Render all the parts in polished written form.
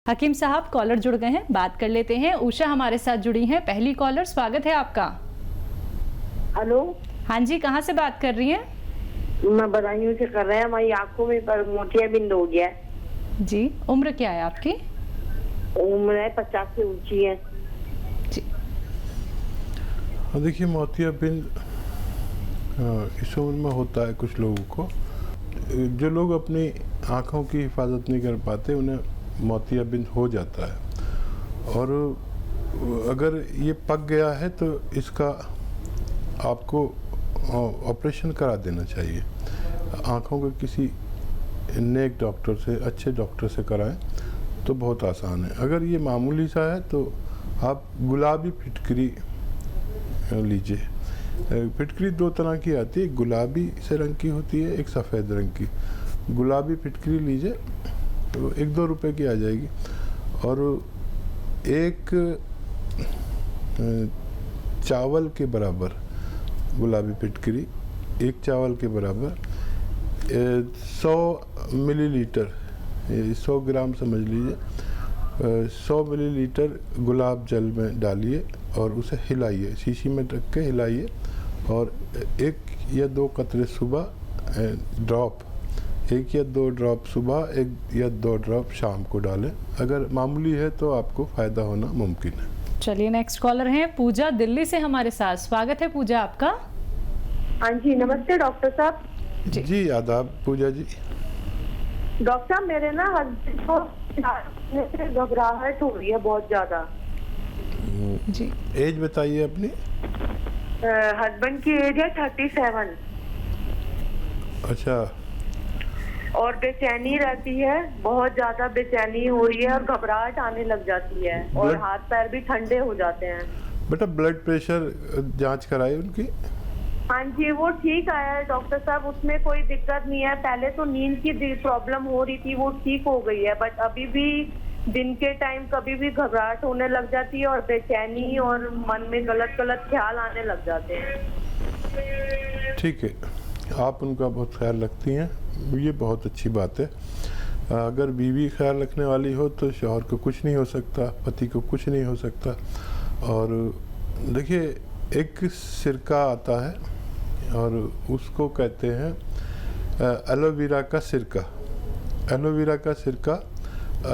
हकीम साहब कॉलर जुड़ गए हैं, बात कर लेते हैं। उषा हमारे साथ जुड़ी हैं, पहली कॉलर। स्वागत है आपका। हेलो। हाँ जी, कहाँ से बात कर रही हैं? मैं बदायूं से कर रहे हैं। हमारी आंखों में पर मोतियाबिंद हो गया है। जी, उम्र क्या है आपकी? उम्र है 50 से ऊंची है जी। देखिए, मोतियाबिंद इस उम्र में होता है कुछ लोगों को। जो लोग अपनी आँखों की हिफाजत नहीं कर पाते उन्हें मोतियाबिंद हो जाता है, और अगर ये पक गया है तो इसका आपको ऑपरेशन करा देना चाहिए। आँखों के किसी नेक डॉक्टर से, अच्छे डॉक्टर से कराएं तो बहुत आसान है। अगर ये मामूली सा है तो आप गुलाबी फिटकरी लीजिए। फिटकरी दो तरह की आती है, गुलाबी से रंग की होती है, एक सफ़ेद रंग की। गुलाबी फिटकरी लीजिए तो 1-2 रुपए की आ जाएगी, और एक चावल के बराबर गुलाबी फिटकरी, एक चावल के बराबर 100 मिलीलीटर, 100 ग्राम समझ लीजिए, 100 मिलीलीटर गुलाब जल में डालिए और उसे हिलाइए, शीशी में रख के हिलाइए, और 1 या 2 कतरे सुबह ड्रॉप, 1 या 2 ड्रॉप सुबह, 1 या 2 ड्रॉप शाम को डालें। अगर मामूली है तो आपको फ़ायदा होना मुमकिन है। चलिए, नेक्स्ट कॉलर हैं पूजा दिल्ली से हमारे साथ। स्वागत है पूजा आपका। हाँ जी, नमस्ते डॉक्टर साहब। जी आदाब पूजा जी। डॉक्टर साहब, मेरे ना हस्बैंड को घबराहट हो रही है बहुत ज्यादा जी। एज बताइए अपनी। हस्बैंड की एज है 37। अच्छा। और बेचैनी रहती है, बहुत ज्यादा बेचैनी हो रही है और घबराहट आने लग जाती है, और हाथ पैर भी ठंडे हो जाते हैं। बेटा, ब्लड प्रेशर जांच कराई उनकी? हाँ जी, वो ठीक आया है डॉक्टर साहब, उसमें कोई दिक्कत नहीं है। पहले तो नींद की प्रॉब्लम हो रही थी, वो ठीक हो गई है, बट अभी भी दिन के टाइम कभी भी घबराहट होने लग जाती है और बेचैनी, और मन में गलत गलत ख्याल आने लग जाते हैं। ठीक है, आप उनका बहुत ख्याल रखती हैं, ये बहुत अच्छी बात है। अगर बीवी ख्याल रखने वाली हो तो शौहर को कुछ नहीं हो सकता, पति को कुछ नहीं हो सकता। और देखिए, एक सिरका आता है और उसको कहते हैं एलोवेरा का सिरका। एलोवेरा का सिरका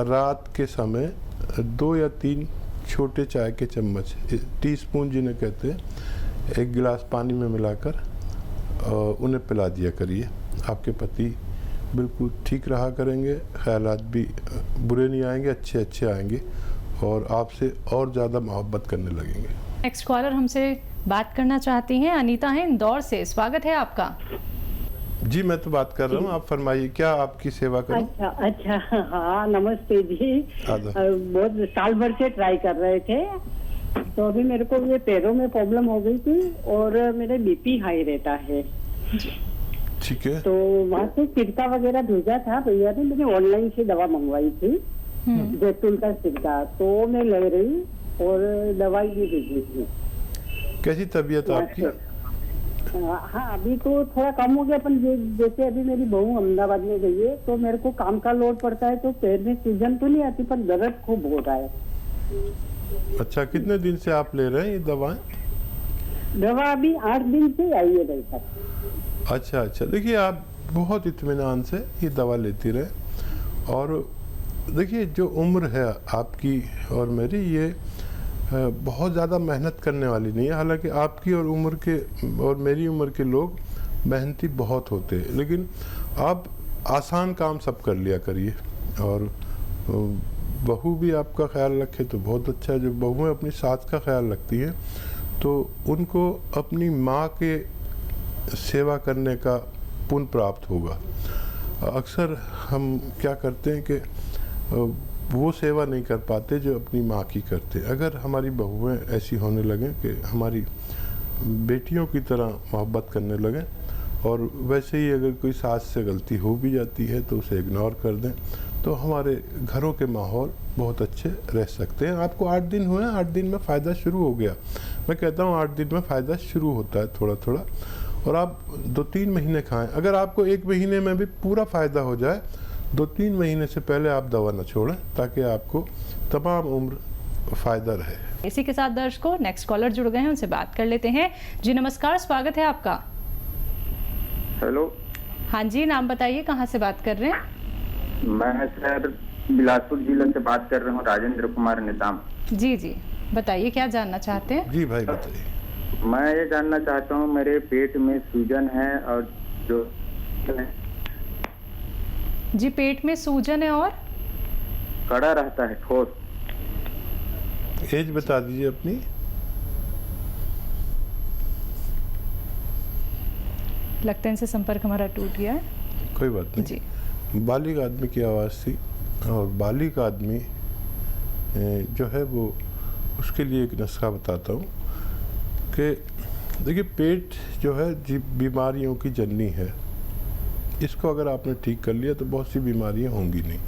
रात के समय 2 या 3 छोटे चाय के चम्मच, टीस्पून जिन्हें कहते हैं, 1 गिलास पानी में मिलाकर उन्हें पिला दिया करिए। आपके पति बिल्कुल ठीक रहा करेंगे, ख्यालात भी बुरे नहीं आएंगे, अच्छे अच्छे आएंगे, और आपसे और ज़्यादा मोहब्बत करने लगेंगे। नेक्स्ट कॉलर हमसे बात करना चाहती हैं, अनीता है इंदौर से। स्वागत है आपका। जी, मैं तो बात कर रहा हूँ, आप फरमाइए, क्या आपकी सेवा करूं? अच्छा, हाँ नमस्ते जी। बहुत साल भर से ट्राई कर रहे थे, तो अभी मेरे को ये पैरों में प्रॉब्लम हो गई थी और मेरे बीपी हाई रहता है। ठीक है। तो वहाँ से सिरका वगैरह भेजा था भैया ने, मैंने ऑनलाइन से दवा मंगवाई थी, जैतून का सिरका, तो मैं ले रही और दवाई भी भेजी थी। कैसी तबीयत आपकी? हाँ, अभी तो थोड़ा कम हो गया, पर जैसे अभी मेरी बहू अहमदाबाद में गई है तो मेरे को काम का लोड पड़ता है, तो पैर में सूजन तो नहीं आती पर दर्द खूब हो रहा है। अच्छा, कितने दिन से आप ले रहे हैं ये दवाएं? दवा अभी 8 दिन से आई है भाई साहब। अच्छा, देखिए, आप बहुत इत्मीनान से ये दवा लेती रहे, और देखिए, जो उम्र है आपकी और मेरी, ये बहुत ज़्यादा मेहनत करने वाली नहीं है। हालांकि आपकी और मेरी उम्र के लोग मेहनती बहुत होते हैं, लेकिन आप आसान काम सब कर लिया करिए। और बहू भी आपका ख्याल रखे तो बहुत अच्छा है। जब बहुएं अपनी सास का ख्याल रखती हैं तो उनको अपनी माँ के सेवा करने का पुण्य प्राप्त होगा। अक्सर हम क्या करते हैं कि वो सेवा नहीं कर पाते जो अपनी माँ की करते। अगर हमारी बहुएं ऐसी होने लगें कि हमारी बेटियों की तरह मोहब्बत करने लगें, और वैसे ही अगर कोई सास से गलती हो भी जाती है तो उसे इग्नोर कर दें, तो हमारे घरों के माहौल बहुत अच्छे रह सकते हैं। आपको 8 दिन हुए हैं, 8 दिन में फ़ायदा शुरू हो गया। मैं कहता हूँ 8 दिन में फ़ायदा शुरू होता है थोड़ा थोड़ा, और आप 2-3 महीने खाएं। अगर आपको 1 महीने में भी पूरा फ़ायदा हो जाए 2-3 महीने से पहले आप दवा न छोड़ें, ताकि आपको तमाम उम्र फ़ायदा रहे। इसी के साथ दर्शकों, नेक्स्ट कॉलर जुड़ गए हैं, उनसे बात कर लेते हैं। जी नमस्कार, स्वागत है आपका। हेलो। हाँ जी, नाम बताइए, कहाँ से बात कर रहे हैं? मैं सर बिलासपुर जिले से बात कर रहा हूँ, राजेंद्र कुमार निजाम। जी जी, बताइए क्या जानना चाहते हैं? जी भाई बताइए। मैं ये जानना चाहता हूँ, मेरे पेट में सूजन है और जो जी, पेट में सूजन है और कड़ा रहता है, ठोस। एज बता दीजिए अपनी। लगता है इनसे संपर्क हमारा टूट गया है। कोई बात नहीं जी। बालिग आदमी की आवाज़ थी, और बालिग आदमी जो है वो, उसके लिए एक नुस्खा बताता हूँ कि देखिए, पेट जो है जी बीमारियों की जननी है। इसको अगर आपने ठीक कर लिया तो बहुत सी बीमारियाँ होंगी नहीं।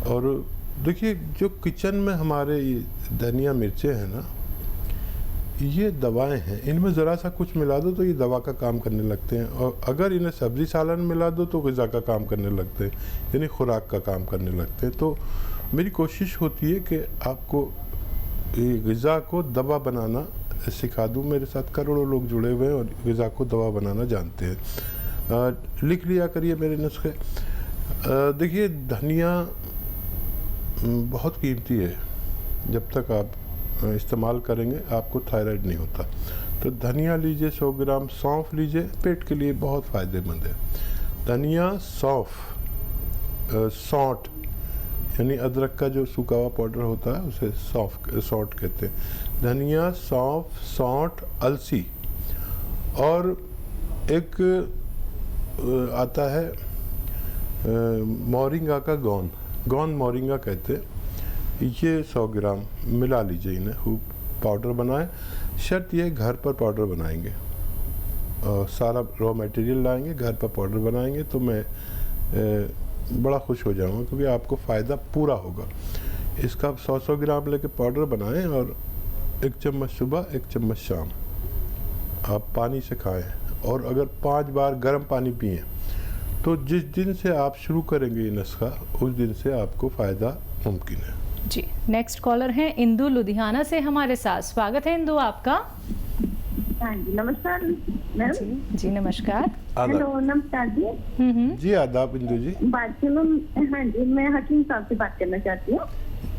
और देखिए, जो किचन में हमारे ये धनिया मिर्चें हैं ना, ये दवाएं हैं। इनमें ज़रा सा कुछ मिला दो तो ये दवा का काम करने लगते हैं, और अगर इन्हें सब्ज़ी सालन मिला दो तो ग़िज़ा का काम करने लगते हैं, यानी खुराक का काम करने लगते हैं। तो मेरी कोशिश होती है कि आपको ये ग़िज़ा को दवा बनाना सिखा दूँ। मेरे साथ करोड़ों लोग जुड़े हुए हैं और ग़िज़ा को दवा बनाना जानते हैं। लिख लिया करिए मेरे नुस्खे। देखिए, धनिया बहुत कीमती है। जब तक आप इस्तेमाल करेंगे आपको थायराइड नहीं होता। तो धनिया लीजिए 100 ग्राम, सौंफ लीजिए, पेट के लिए बहुत फ़ायदेमंद है। धनिया, सौंफ, सौंठ यानी अदरक का जो सूखा हुआ पाउडर होता है उसे सौंठ कहते हैं। धनिया, सौंफ, सौंठ, अलसी, और एक आता है मोरिंगा का गौन मोरिंगा कहते हैं। ये 100 ग्राम मिला लीजिए, इन्हें खूब पाउडर बनाएं। शर्त ये घर पर पाउडर बनाएंगे, और सारा रॉ मटेरियल लाएंगे, घर पर पाउडर बनाएंगे, तो मैं बड़ा खुश हो जाऊंगा, क्योंकि आपको फ़ायदा पूरा होगा। इसका 100 ग्राम लेके पाउडर बनाएं, और 1 चम्मच सुबह, 1 चम्मच शाम आप पानी से खाएं। और अगर 5 बार गर्म पानी पिएं, तो जिस दिन से आप शुरू करेंगे ये नुस्खा, उस दिन से आपको फ़ायदा मुमकिन है। जी, नेक्स्ट कॉलर हैं इंदु लुधियाना से हमारे साथ। स्वागत है इंदु आपका। हाँ जी, नमस्कार मैम। जी नमस्कार। हेलो, नमस्कार जी। जी आदाब इंदु जी। बात सुनो। हाँ जी, मैं हकीम साहब से बात करना चाहती हूँ।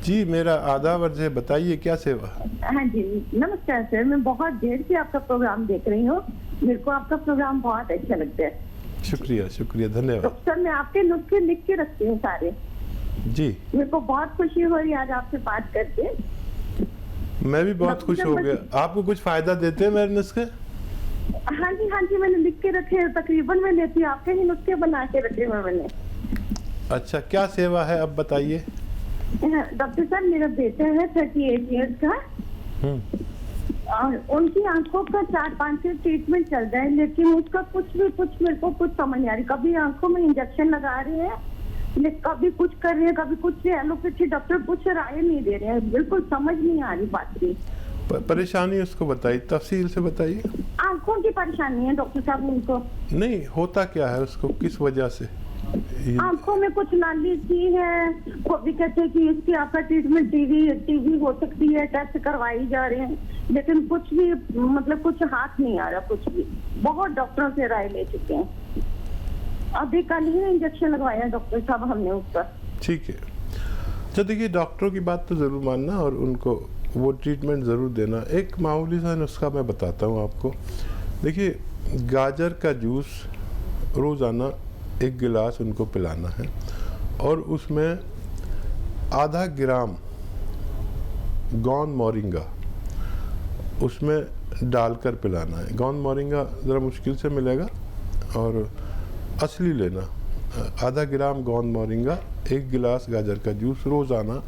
जी, मेरा आदाब अर्ज है, बताइए क्या सेवा। हाँ जी, नमस्कार सर। मैं बहुत देर से आपका प्रोग्राम देख रही हूँ, मेरे को आपका प्रोग्राम बहुत अच्छा लगता है। शुक्रिया शुक्रिया, धन्यवाद। तो सर, मैं आपके नुस्खे लिख के रखती हूँ सारे। जी, मेरे को बहुत खुशी हो रही है आज आपसे बात करके। मैं भी बहुत खुश हो गया। आपको कुछ फायदा देते हैं मेरे नुस्खे? हाँ जी, मैंने लिख के रखे हैं। तकरीबन मैं लेती हूँ, आपके ही नुस्खे बना के रखे हुए मैंने। अच्छा, क्या सेवा है अब बताइए। डॉक्टर साहब, मेरा बेटा है 38 ईयर्स का, और उनकी आंखों का 4-5 से ट्रीटमेंट चल रहा है, लेकिन उसका कुछ मेरे को कुछ समझ नहीं आ रही। कभी आंखों में इंजेक्शन लगा रहे हैं, कभी कुछ कर रहे हैं, कभी कुछ। एलोपैथी डॉक्टर कुछ राय नहीं दे रहे हैं, बिल्कुल समझ नहीं आ रही बात की। परेशानी उसको बताइए, तफसील से बताइए। आंखों की परेशानी है डॉक्टर साहब उनको। नहीं, होता क्या है उसको, किस वजह से? आंखों में कुछ नाली सी है, वो भी कहते हैं कि इसकी आपका ट्रीटमेंट टीवी हो सकती है, टेस्ट करवाई जा रहे हैं, लेकिन कुछ भी मतलब कुछ हाथ नहीं आ रहा, कुछ भी। बहुत डॉक्टरों से राय ले चुके हैं, अभी कल ही इंजेक्शन लगवाया डॉक्टर साहब हमने उस पर। ठीक है, तो देखिए, डॉक्टरों की बात तो ज़रूर मानना और उनको वो ट्रीटमेंट ज़रूर देना। एक मामूली सा नुस्खा मैं बताता हूँ आपको। देखिए, गाजर का जूस रोज़ाना 1 गिलास उनको पिलाना है, और उसमें आधा ग्राम गौन मोरिंगा उसमें डालकर पिलाना है। गौन मोरिंगा ज़रा मुश्किल से मिलेगा, और असली लेना। आधा ग्राम गौन मोरिंगा, 1 गिलास गाजर का जूस रोज़ाना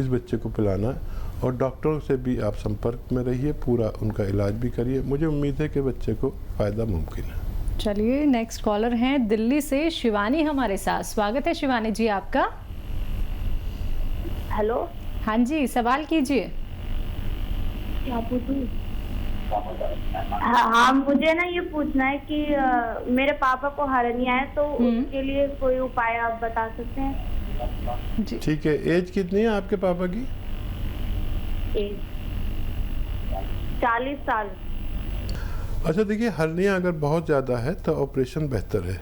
इस बच्चे को पिलाना है। और डॉक्टरों से भी आप संपर्क में रहिए, पूरा उनका इलाज भी करिए। मुझे उम्मीद है कि बच्चे को फ़ायदा मुमकिन है। चलिए, नेक्स्ट कॉलर हैं दिल्ली से शिवानी हमारे साथ। स्वागत है शिवानी जी आपका। हेलो। हाँ जी, सवाल कीजिए। क्या पूछूं? हाँ, मुझे ना ये पूछना है कि मेरे पापा को हर्निया है, तो उसके लिए कोई उपाय आप बता सकते हैं? ठीक है, एज कितनी है आपके पापा की? 40 साल। अच्छा देखिए, हर्निया अगर बहुत ज़्यादा है तो ऑपरेशन बेहतर है,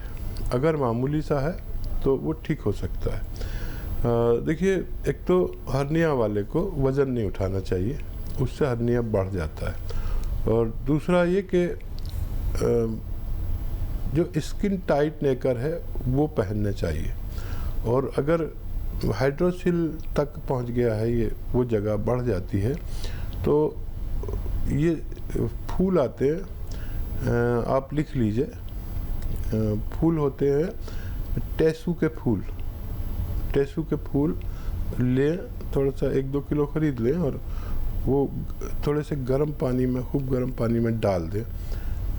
अगर मामूली सा है तो वो ठीक हो सकता है। देखिए, एक तो हर्निया वाले को वज़न नहीं उठाना चाहिए, उससे हर्निया बढ़ जाता है। और दूसरा ये कि जो स्किन टाइट नेकर है वो पहनने चाहिए। और अगर हाइड्रोसिल तक पहुंच गया है, ये वो जगह बढ़ जाती है, तो ये फूल आते हैं, आप लिख लीजिए, फूल होते हैं टेसू के फूल। टेसू के फूल लें, थोड़ा सा 1-2 किलो खरीद लें और वो थोड़े से गर्म पानी में, खूब गर्म पानी में डाल दें,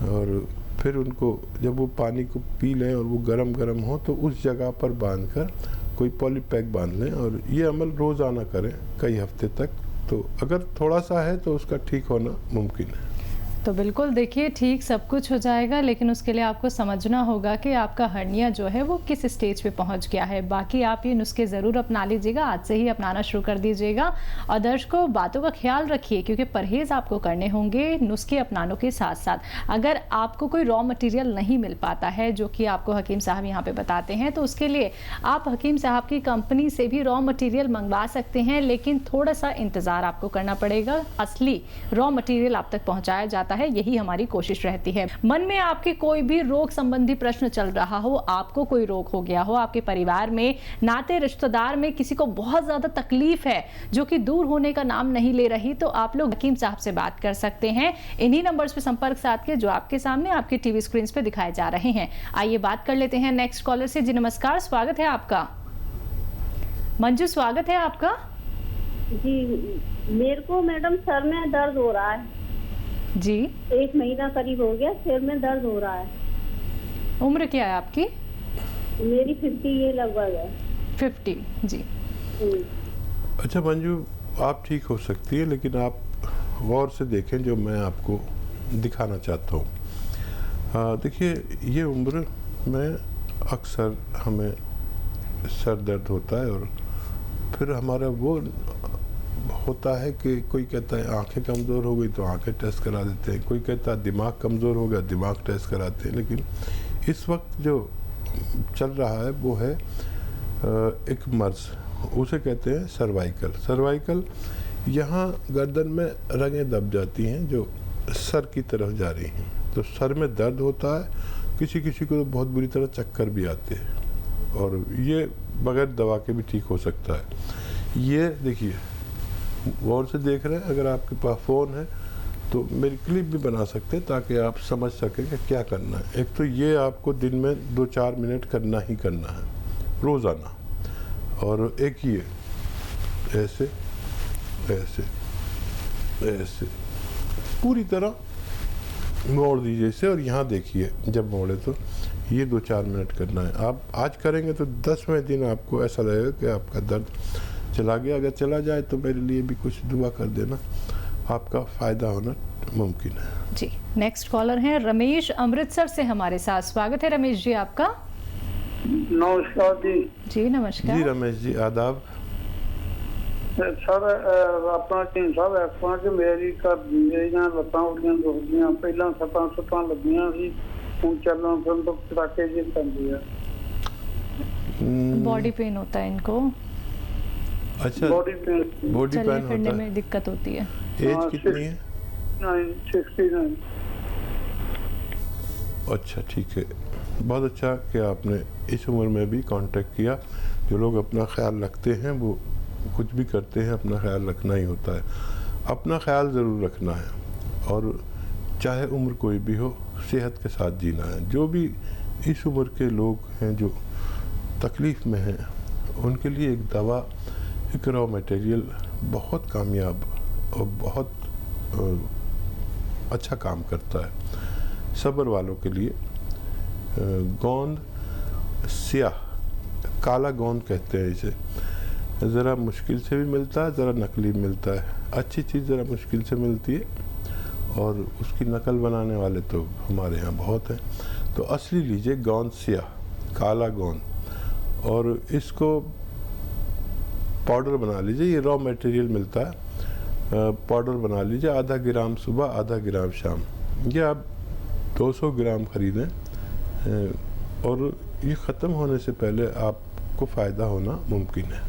और फिर उनको जब वो पानी को पी लें और वो गरम गरम हो तो उस जगह पर बांधकर कोई पॉलीपैक बांध लें, और ये अमल रोज़ाना करें कई हफ्ते तक। तो अगर थोड़ा सा है तो उसका ठीक होना मुमकिन है। तो बिल्कुल देखिए, ठीक सब कुछ हो जाएगा, लेकिन उसके लिए आपको समझना होगा कि आपका हर्निया जो है वो किस स्टेज पे पहुंच गया है। बाकी आप ये नुस्खे ज़रूर अपना लीजिएगा, आज से ही अपनाना शुरू कर दीजिएगा। और दर्शकों, बातों का ख्याल रखिए, क्योंकि परहेज़ आपको करने होंगे नुस्खे अपनाने के साथ साथ। अगर आपको कोई रॉ मटेरियल नहीं मिल पाता है, जो कि आपको हकीम साहब यहाँ पे बताते हैं, तो उसके लिए आप हकीम साहब की कंपनी से भी रॉ मटेरियल मंगवा सकते हैं, लेकिन थोड़ा सा इंतज़ार आपको करना पड़ेगा। असली रॉ मटेरियल आप तक पहुँचाया जाता है, यही हमारी कोशिश रहती है। मन में आपके कोई भी रोग संबंधी प्रश्न चल रहा हो, आपको कोई रोग हो गया हो, आपके परिवार में, नाते रिश्तेदार में किसी को बहुत ज्यादा तकलीफ है जो कि दूर होने का नाम नहीं ले रही, तो आप लोग हकीम साहब से बात कर सकते हैं इन्हीं नंबर्स पे संपर्क साध के, जो आपके सामने आपके टीवी स्क्रीन पे दिखाए जा रहे हैं। आइए बात कर लेते हैं नेक्स्ट कॉलर से। जी नमस्कार, स्वागत है आपका। मंजू, स्वागत है आपका। जी, मेरे को मैडम सर में दर्द हो रहा है जी। 1 महीना करीब हो गया, सिर में दर्द हो रहा है। उम्र क्या है आपकी? मेरी 50 ये लगभग है। 50 जी। अच्छा मंजू, आप ठीक हो सकती है, लेकिन आप गौर से देखें जो मैं आपको दिखाना चाहता हूँ। देखिए, ये उम्र में अक्सर हमें सर दर्द होता है, और फिर हमारा वो होता है कि कोई कहता है आंखें कमज़ोर हो गई तो आंखें टेस्ट करा देते हैं, कोई कहता है दिमाग कमज़ोर हो गया, दिमाग टेस्ट कराते हैं। लेकिन इस वक्त जो चल रहा है वो है एक मर्ज़, उसे कहते हैं सर्वाइकल। सर्वाइकल, यहाँ गर्दन में रगें दब जाती हैं जो सर की तरफ जा रही हैं, तो सर में दर्द होता है। किसी किसी को तो बहुत बुरी तरह चक्कर भी आते हैं, और ये बगैर दवा के भी ठीक हो सकता है। ये देखिए, गौर से देख रहे हैं, अगर आपके पास फ़ोन है तो मेरी क्लिप भी बना सकते हैं ताकि आप समझ सकें कि क्या करना है। एक तो ये आपको दिन में 2-4 मिनट करना ही करना है रोज़ाना, और एक ये ऐसे ऐसे ऐसे पूरी तरह मोड़ दीजिए इसे, और यहाँ देखिए जब मोड़े तो ये 2-4 मिनट करना है। आप आज करेंगे तो 10वें दिन आपको ऐसा लगेगा कि आपका दर्द चला गया। अगर चला जाए तो मेरे लिए भी कुछ दुआ कर देना, आपका फ़ायदा होना मुमकिन है। जी, नेक्स्ट कॉलर हैं रमेश अमृतसर से हमारे साथ। स्वागत है रमेश जी आपका। नमस्कार जी। जी नमस्कार जी रमेश जी, आदाब। सर अपना टीम साहब ऐसा कि मेरी मेरियां लत्तां उड़ियां दुखदियां, पहला सट्टां लगियां सी, हुण चलन फिरन तो चटाके जी पैंदी है। बॉडी पेन होता है इनको। अच्छा, बॉडी पेन चलने फिरने होता में है। दिक्कत होती है। एज कितनी है? 69। अच्छा ठीक है, बहुत अच्छा कि आपने इस उम्र में भी कांटेक्ट किया। जो लोग अपना ख्याल रखते हैं वो कुछ भी करते हैं, अपना ख्याल रखना ही होता है। अपना ख्याल ज़रूर रखना है, और चाहे उम्र कोई भी हो, सेहत के साथ जीना है। जो भी इस उम्र के लोग हैं जो तकलीफ़ में हैं, उनके लिए एक दवा, एक रॉ मटेरियल बहुत कामयाब और बहुत अच्छा काम करता है। सब्र वालों के लिए गोंद स्याह, काला गोंद कहते हैं इसे, ज़रा मुश्किल से भी मिलता है, ज़रा नकली मिलता है। अच्छी चीज़ ज़रा मुश्किल से मिलती है, और उसकी नकल बनाने वाले तो हमारे यहाँ बहुत हैं। तो असली लीजिए गोंद सिया, काला गोंद, और इसको पाउडर बना लीजिए। ये रॉ मटेरियल मिलता है, पाउडर बना लीजिए, आधा ग्राम सुबह आधा ग्राम शाम। ये आप 200 ग्राम खरीदें और ये ख़त्म होने से पहले आपको फ़ायदा होना मुमकिन है।